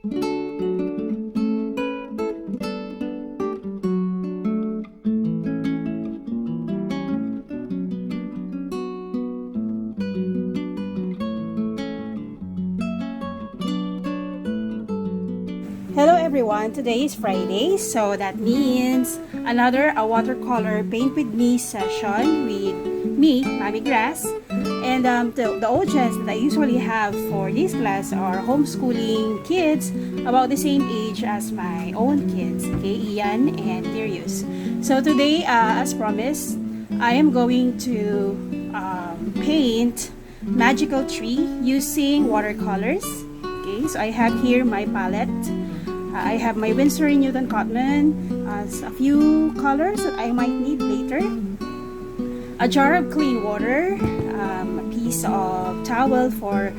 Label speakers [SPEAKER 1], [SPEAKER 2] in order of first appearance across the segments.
[SPEAKER 1] Hello everyone, today is Friday, so that means another watercolor paint with me session with me, Mami Grass. And the audience that I usually have for this class are homeschooling kids about the same age as my own kids, okay, Ian and Darius. So today, as promised, I am going to paint magical tree using watercolors. Okay, so I have here my palette. I have my Winsor & Newton Cotton, a few colors that I might need later, a jar of clean water, a piece of towel for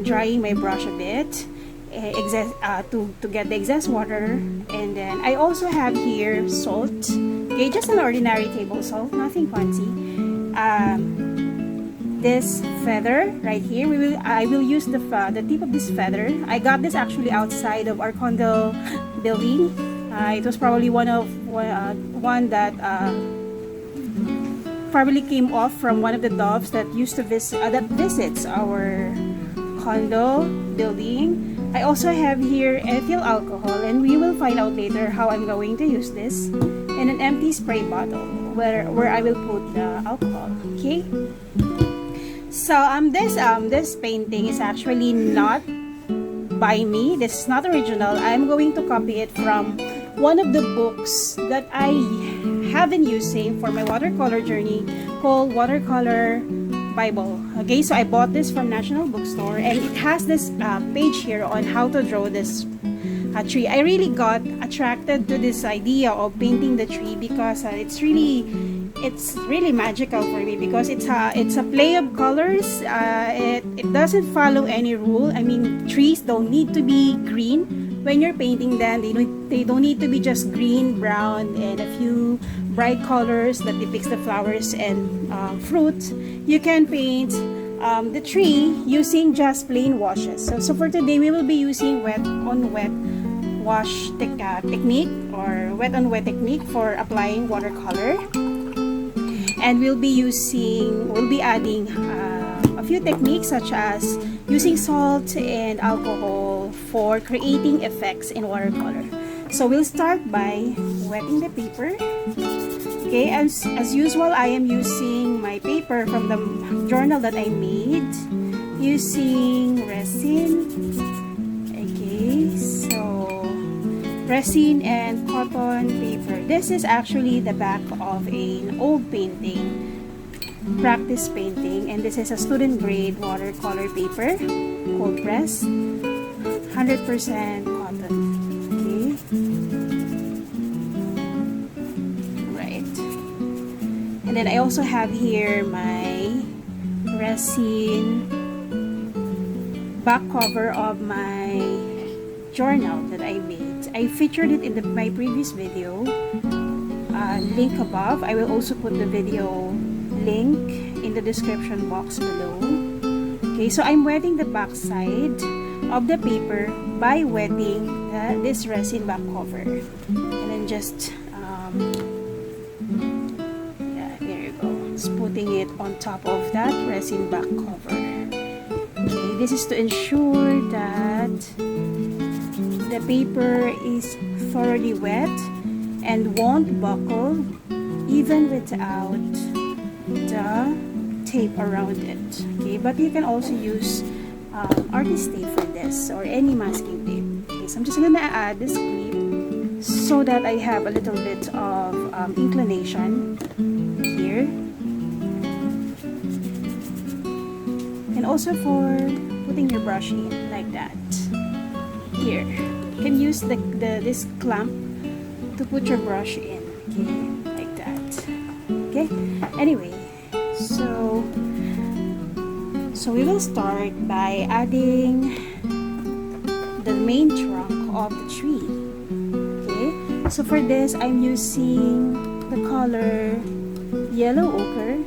[SPEAKER 1] drying my brush a bit, to get the excess water, and then I also have here salt, okay, just an ordinary table salt, nothing fancy. This feather right here, I will use the tip of this feather. I got this actually outside of our condo building. It was probably one that probably came off from one of the doves that used to visits our condo building. I also have here ethyl alcohol, and we will find out later how I'm going to use this, and an empty spray bottle where I will put the alcohol. Okay. So this painting is actually not by me. This is not original. I'm going to copy it from one of the books that I have been using for my watercolor journey called Watercolor Bible. Okay, so I bought this from National Bookstore, and it has this page here on how to draw this tree. I really got attracted to this idea of painting the tree because it's really magical for me, because it's a play of colors. It doesn't follow any rule. I mean, trees don't need to be green when you're painting them. They don't need to be just green, brown, and a few bright colors that depicts the flowers and fruit. You can paint the tree using just plain washes. So for today, we will be using wet on wet wash technique, or wet on wet technique for applying watercolor. And we'll be adding a few techniques such as using salt and alcohol for creating effects in watercolor. So we'll start by wetting the paper. Okay, as usual, I am using my paper from the journal that I made using resin. Okay, so resin and cotton paper. This is actually the back of an old painting, practice painting, and this is a student grade watercolor paper, cold press, 100% cotton. Okay, right. And then I also have here my resin back cover of my journal that I made. I featured it in my previous video, link above. I will also put the video link in the description box below. Okay, so I'm wetting the back side of the paper by wetting this resin back cover, and then just yeah, there you go, just putting it on top of that resin back cover. Okay, this is to ensure that the paper is thoroughly wet and won't buckle even without the tape around it. Okay, but you can also use artist tape for this, or any masking tape. Okay, so I'm just gonna add this clip so that I have a little bit of inclination here, and also for putting your brush in like that. Here, you can use this clamp to put your brush in. Okay, like that. Okay, anyway, so we will start by adding the main trunk of the tree. Okay, so for this, I'm using the color yellow ochre.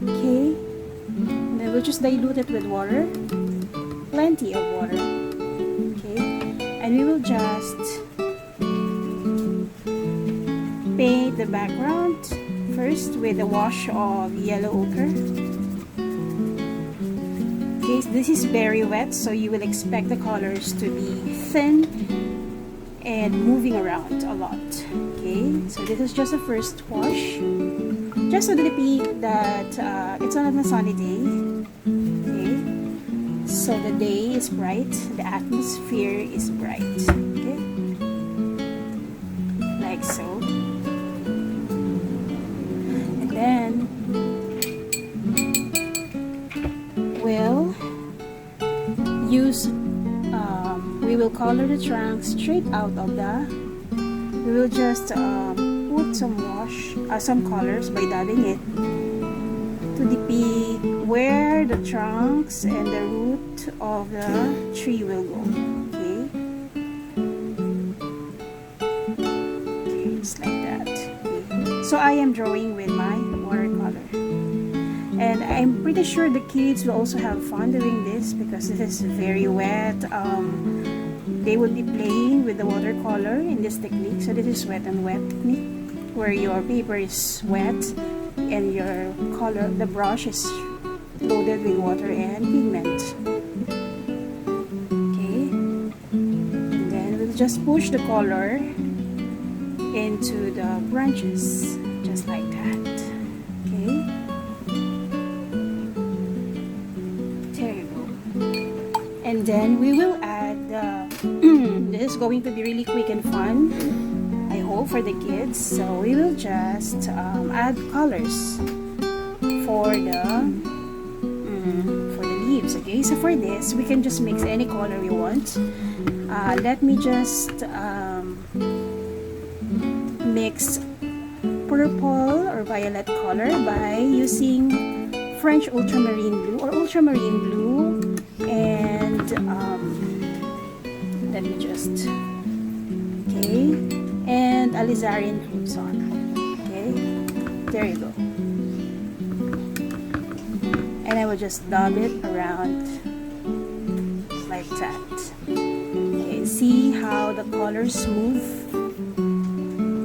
[SPEAKER 1] Okay, and then we'll just dilute it with water, plenty of water. Okay, And we will just paint the background first with a wash of yellow ochre. Okay, this is very wet, so you will expect the colors to be thin and moving around a lot. Okay, so this is just a first wash, just to depict that it's on a sunny day. Okay, so the day is bright, the atmosphere is bright. Okay, like so. And then we'll use we will color the trunk straight out of the, we will just put some colors by dabbing it to depict where the trunks and the root of the tree will go. Okay, okay, just like that. Okay. So I am drawing with my watercolor. And I'm pretty sure the kids will also have fun doing this because it is very wet. They will be playing with the watercolor in this technique. So this is wet and wet technique, where your paper is wet and your color, the brush is loaded with water and pigment. Okay, and then we'll just push the color into the branches, just like that. Okay. And then we will add this is going to be really quick and fun, I hope, for the kids. So we will just add colors for the leaves. Okay, so for this we can just mix any color we want. Let me just mix purple or violet color by using French ultramarine blue or ultramarine blue, and let me just, okay, and alizarin crimson. Okay, there you go. And I will just dab it around like that. Okay, see how the colors move.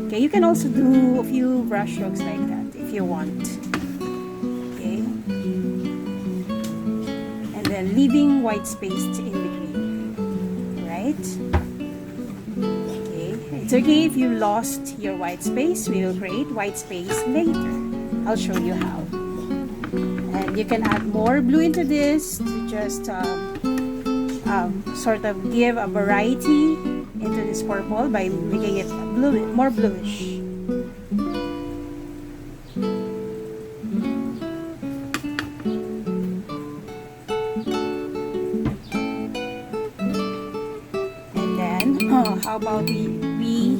[SPEAKER 1] Okay, you can also do a few brush strokes like that if you want. Okay, and then leaving white space in between, right? Okay, it's okay if you lost your white space. We will create white space later. I'll show you how. And you can add more blue into this to just sort of give a variety into this purple by making it blue, more bluish. And then how about we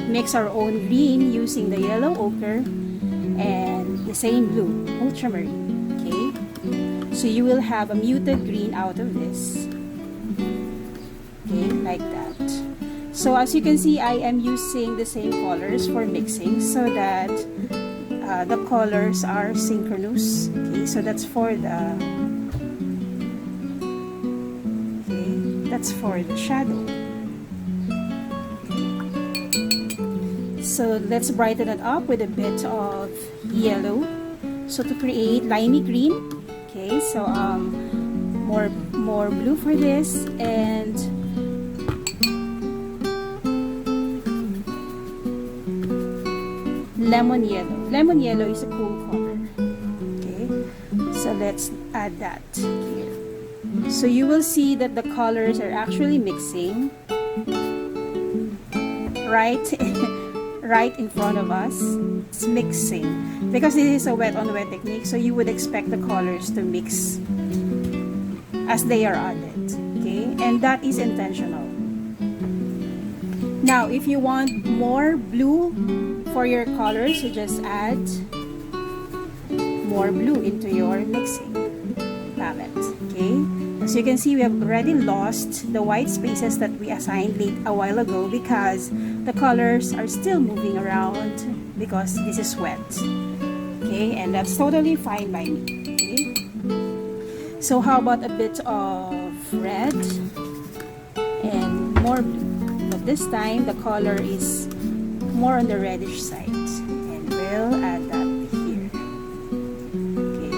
[SPEAKER 1] mix our own green using the yellow ochre and the same blue, ultramarine. Okay, so you will have a muted green out of this. Okay, like that. So as you can see, I am using the same colors for mixing so that the colors are synchronous. Okay, so that's for the, okay, that's for the shadow. So let's brighten it up with a bit of yellow, so to create limey green. Okay, so more blue for this, and lemon yellow. Lemon yellow is a cool color. Okay, so let's add that here. So you will see that the colors are actually mixing right right in front of us. It's mixing because this is a wet on wet technique, so you would expect the colors to mix as they are added. Okay, and that is intentional. Now if you want more blue for your colors, you just add more blue into your mixing palette. Okay, as you can see, we have already lost the white spaces that we assigned late a while ago because the colors are still moving around because this is wet. Okay, and that's totally fine by me. Okay, so how about a bit of red and more blue. But this time, the color is more on the reddish side. And we'll add that here. Okay.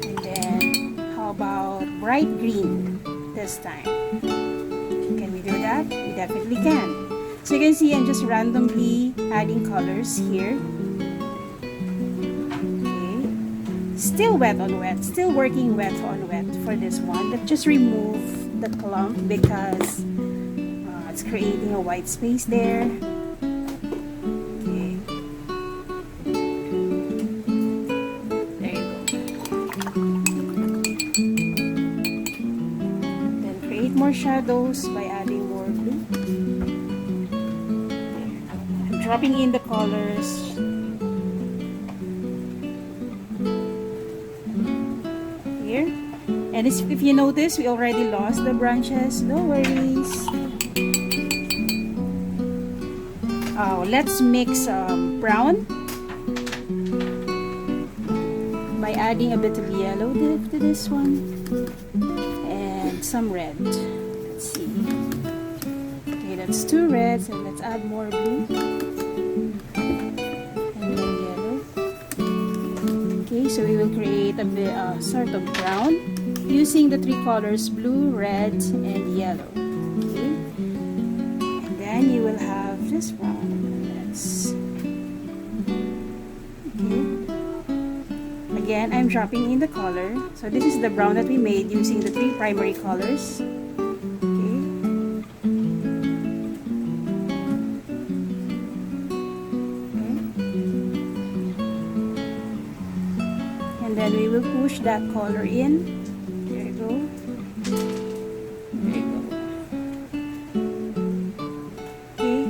[SPEAKER 1] And then, how about bright green this time? Can we do that? We definitely can. So you can see I'm just randomly adding colors here. Okay. Still wet on wet. Still working wet on wet for this one. But just remove the clump because it's creating a white space there. Okay. There you go. Then create more shadows by adding more blue. Dropping in the colors. Here. And if you notice, we already lost the branches. No worries. Oh, let's mix brown by adding a bit of yellow to this one. And some red. Let's see. Okay, that's 2 reds, and let's add more blue. So we will create a bit sort of brown using the 3 colors blue, red, and yellow. Okay, and then you will have this brown. Let's okay. Again, I'm dropping in the color. So this is the brown that we made using the 3 primary colors. And then we will push that color in. There you go. There you go. Okay.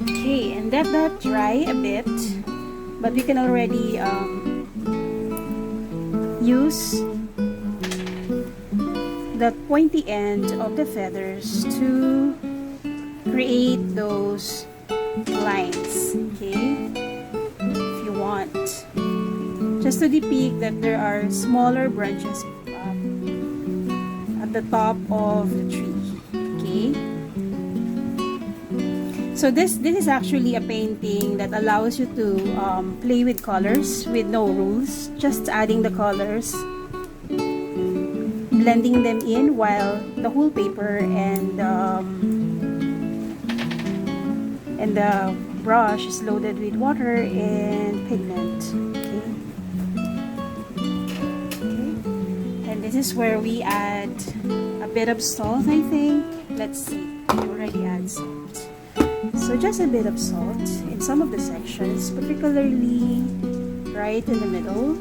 [SPEAKER 1] Okay, and let that dry a bit. But we can already use the pointy end of the feathers to create those lines, okay, if you want, just to depict that there are smaller branches at the top of the tree. Okay, so this is actually a painting that allows you to play with colors with no rules, just adding the colors, blending them in, while the whole paper and the brush is loaded with water and pigment. Okay. Okay. And this is where we add a bit of salt, I think. Let's see. We already add salt. So just a bit of salt in some of the sections, particularly right in the middle,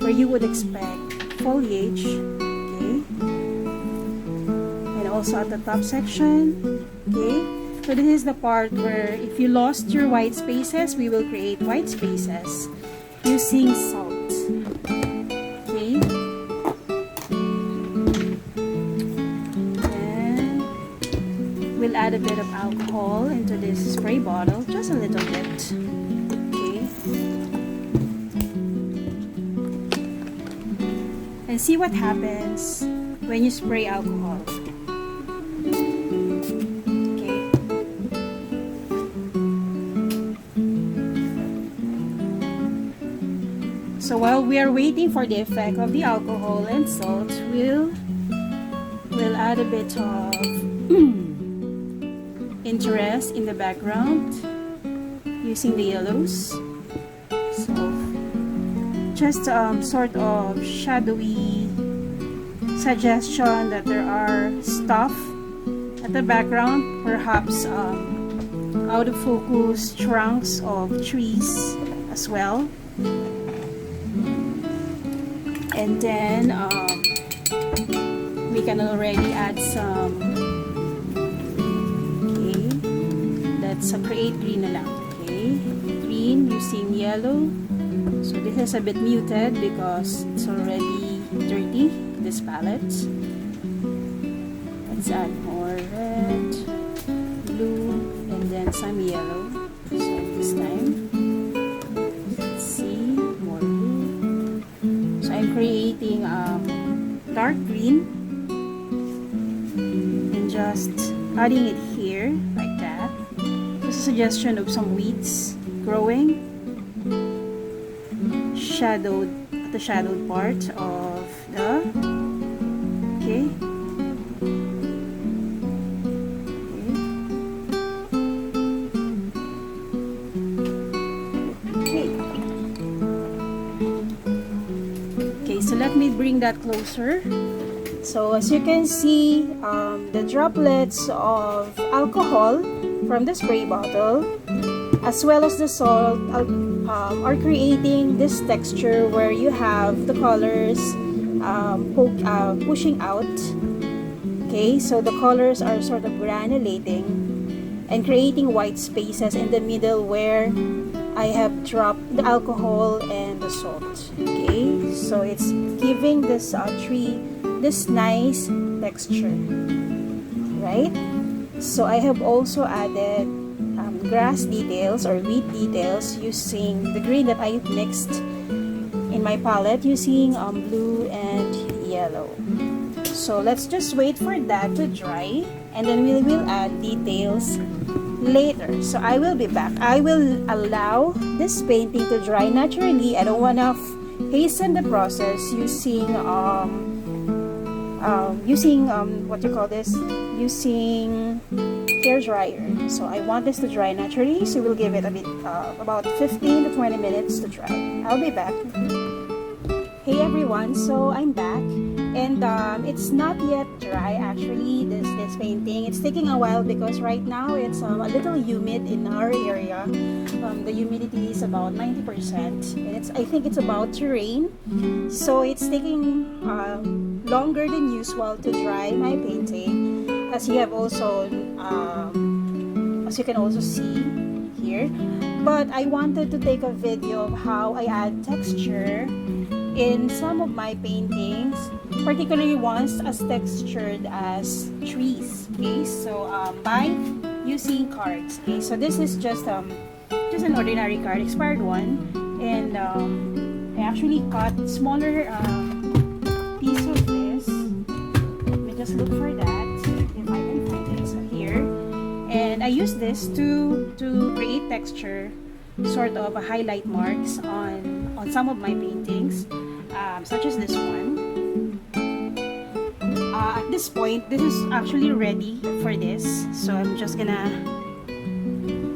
[SPEAKER 1] where you would expect foliage. Okay. And also at the top section. Okay. So this is the part where if you lost your white spaces, we will create white spaces using salt. Okay. And we'll add a bit of alcohol into this spray bottle, just a little bit. Okay. And see what happens when you spray alcohol. So while we are waiting for the effect of the alcohol and salt, we'll add a bit of interest in the background using the yellows. So just sort of shadowy suggestion that there are stuff at the background, perhaps out of focus trunks of trees as well. And then we can already add some, okay, let's create green na lang, okay, green using yellow. So this is a bit muted because it's already dirty, this palette. Let's add more red, blue, and then some yellow. So this time dark green and just adding it here like that. Just a suggestion of some weeds growing the shadowed part of the okay. So let me bring that closer. So as you can see, the droplets of alcohol from the spray bottle as well as the salt are creating this texture where you have the colors pushing out. Okay, so the colors are sort of granulating and creating white spaces in the middle where I have dropped the alcohol and the salt. Okay, so it's giving this tree this nice texture, right? So I have also added grass details or weed details using the green that I mixed in my palette using blue and yellow. So let's just wait for that to dry and then we will add details later. So I will be back. I will allow this painting to dry naturally. I don't want to hasten the process using what you call this, using hair dryer. So I want this to dry naturally, so we'll give it a bit about 15 to 20 minutes to dry. I'll be back. Hey everyone, so I'm back and it's not yet dry actually, this painting. It's taking a while because right now it's a little humid in our area. The humidity is about 90% and I think it's about to rain, so it's taking longer than usual to dry my painting, as you have also as you can also see here. But I wanted to take a video of how I add texture in some of my paintings, particularly ones as textured as trees. Okay, so by using cards. Okay, so this is just an ordinary card, expired one, and I actually cut smaller piece of this. Let me just look for that if I can find it. So here, and I use this to create texture, sort of a highlight marks on some of my paintings, such as this one. At this point, this is actually ready for this, so I'm just gonna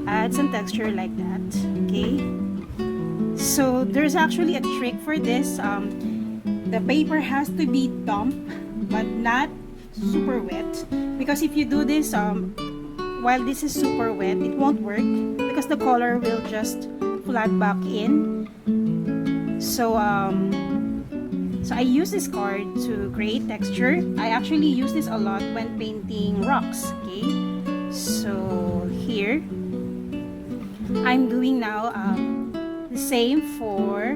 [SPEAKER 1] add some texture like that. Okay, so there's actually a trick for this. The paper has to be damp but not super wet, because if you do this while this is super wet, it won't work because the color will just flat back in. So so I use this card to create texture. I actually use this a lot when painting rocks. Okay, so here I'm doing now the same for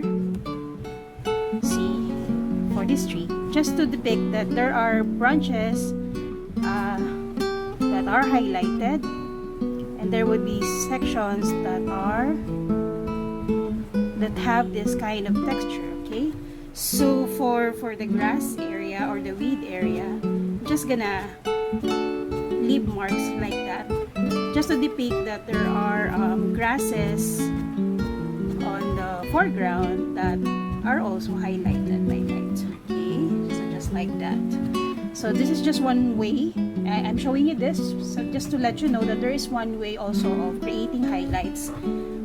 [SPEAKER 1] this tree, just to depict that there are branches that are highlighted, and there would be sections that have this kind of texture. Okay, so for the grass area or the weed area, I'm just gonna leave marks like that, just to depict that there are grasses on the foreground that are also highlighted by light. Okay, so just like that. So this is just one way. I'm showing you this so just to let you know that there is one way also of creating highlights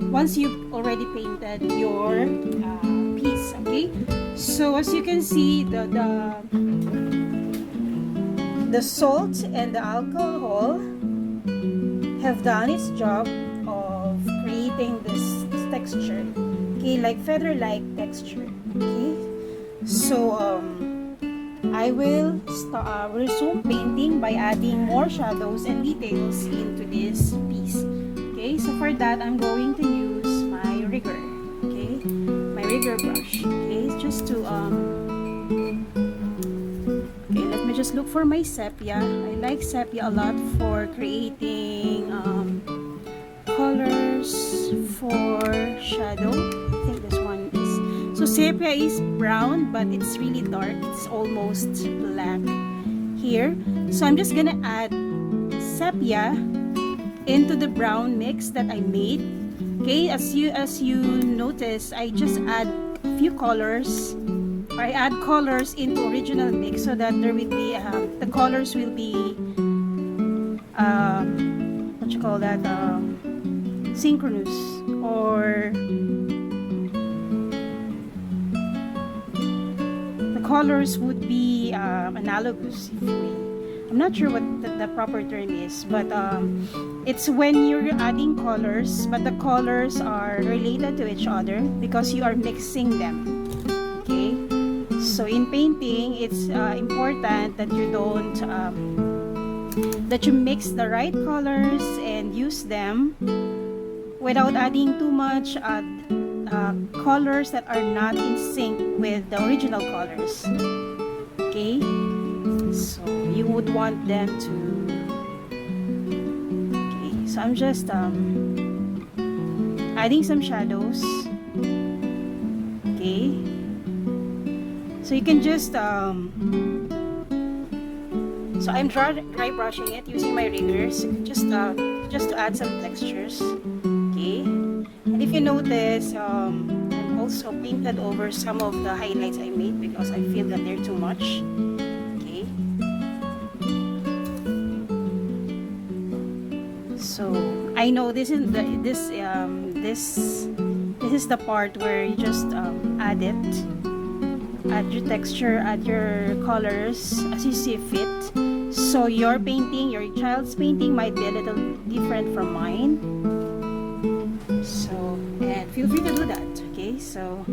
[SPEAKER 1] once you've already painted your piece. Okay, so as you can see, the salt and the alcohol have done its job of creating this texture, okay, like feather-like texture. Okay, so I will resume painting by adding more shadows and details into this piece. Okay, so for that I'm going to use my rigger. Okay, my rigger brush. Okay, just to okay, let me just look for my sepia. I like sepia a lot for creating colors for shadow. I think this one is. So So sepia is brown, but it's really dark. It's almost black here. So I'm just gonna add sepia into the brown mix that I made. Okay, as you notice, I just add a few colors. I add colors into original mix so that there will be the colors will be what you call that, synchronous, or the colors would be analogous, if we, I'm not sure what the proper term is, but it's when you're adding colors but the colors are related to each other because you are mixing them. Okay, so in painting it's important that you don't that you mix the right colors and use them without adding too much colors that are not in sync with the original colors. Okay, so you would want them to, okay, so I'm just adding some shadows. Okay, so you can just so I'm dry brushing it using my rigors just to add some textures. Okay, and if you notice, I've also painted over some of the highlights I made because I feel that they're too much. Okay, so I know this is the part where you just add your texture, add your colors as you see fit. So your painting, your child's painting might be a little different from mine. So, and feel free to do that. Okay, so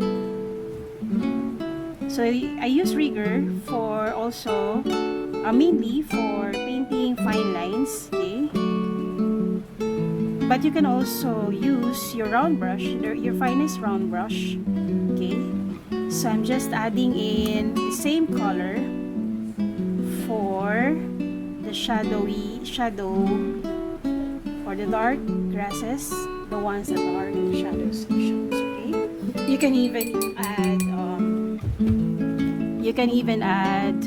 [SPEAKER 1] I use rigor for also mainly for painting fine lines. Okay, but you can also use your round brush, your finest round brush. Okay, so I'm just adding in the same color for the shadow for the dark grasses, the ones that are in the shadow sections. Okay, you can even add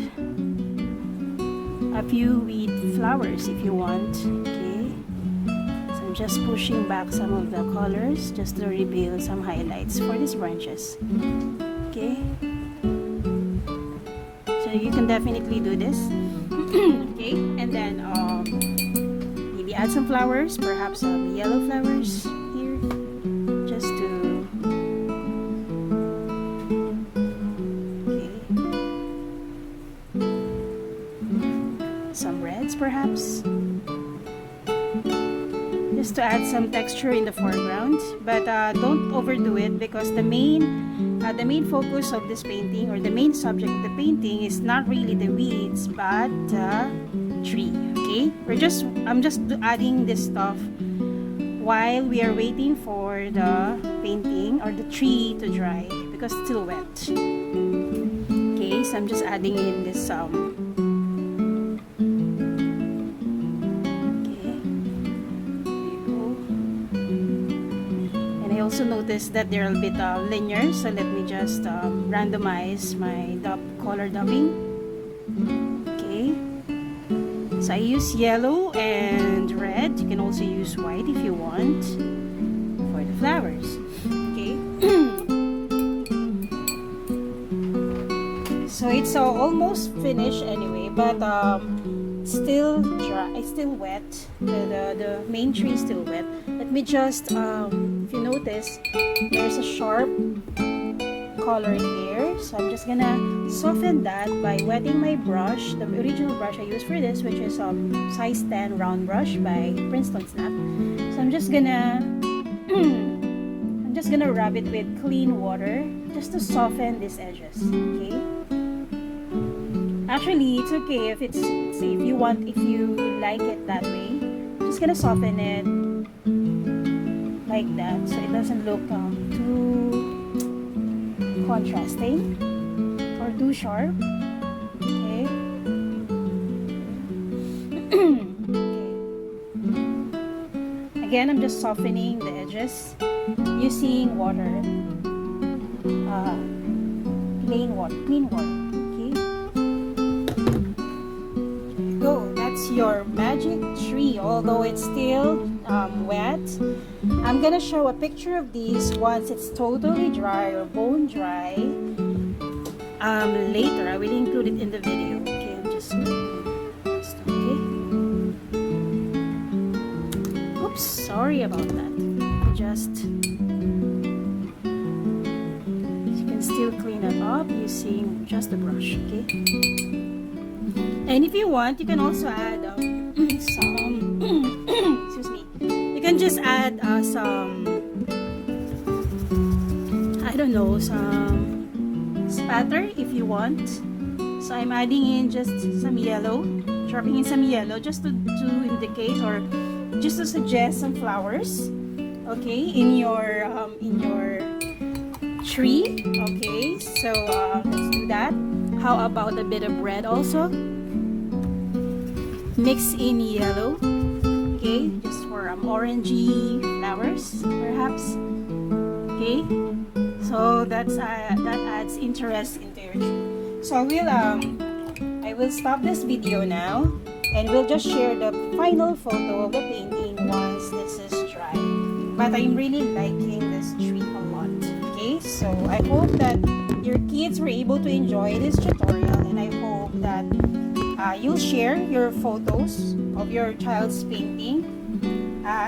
[SPEAKER 1] a few wheat flowers if you want. Okay, so I'm just pushing back some of the colors just to reveal some highlights for these branches. Okay, so you can definitely do this. Okay, and then maybe add some flowers, perhaps some yellow flowers here, just to, okay, some reds perhaps, just to add some texture in the foreground. But don't overdo it, because the main focus of this painting, or the main subject of the painting, is not really the weeds but the tree. Okay, I'm just adding this stuff while we are waiting for the painting or the tree to dry because it's still wet. Okay, so I'm just adding in this also noticed that they're a bit linear, so let me just randomize my color dubbing. Okay, so I use yellow and red. You can also use white if you want for the flowers. Okay, so it's almost finished anyway, but still dry, it's still wet. The main tree is still wet. Let me just if you notice, there's a sharp color here, so I'm just gonna soften that by wetting my brush, the original brush I used for this, which is size 10 round brush by Princeton Snap. So I'm just gonna rub it with clean water just to soften these edges. Okay, actually it's okay if it's, if you like it that way. I'm just gonna soften it like that, so it doesn't look too contrasting or too sharp. Okay. Okay. Again, I'm just softening the edges using water. clean water. Okay. There you go. That's your magic tree. Although it's still wet, I'm gonna show a picture of these once it's totally dry or bone dry. Later, I will include it in the video. Okay, I'm just okay. Oops, sorry about that. Just you can still clean it up using just a brush. Okay. And if you want, you can also add some. Excuse me. You can just add some. I don't know, some spatter if you want. So I'm adding in just some yellow, dropping in some yellow just to indicate or just to suggest some flowers. Okay, in your tree. Okay, so let's do that. How about a bit of red also? Mix in yellow. Okay, just for orangey flowers perhaps. Okay, so that adds interest into your tree. So I will stop this video now, and we'll just share the final photo of the painting once this is dry. But I'm really liking this tree a lot. Okay, so I hope that your kids were able to enjoy this tutorial, and I hope that you'll share your photos of your child's painting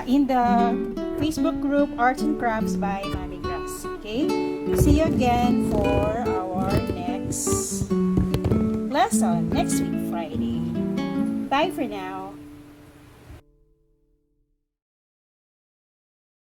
[SPEAKER 1] in the Facebook group Arts and Crafts by Mommy Grass. Okay, see you again for our next lesson next week Friday. Bye for now.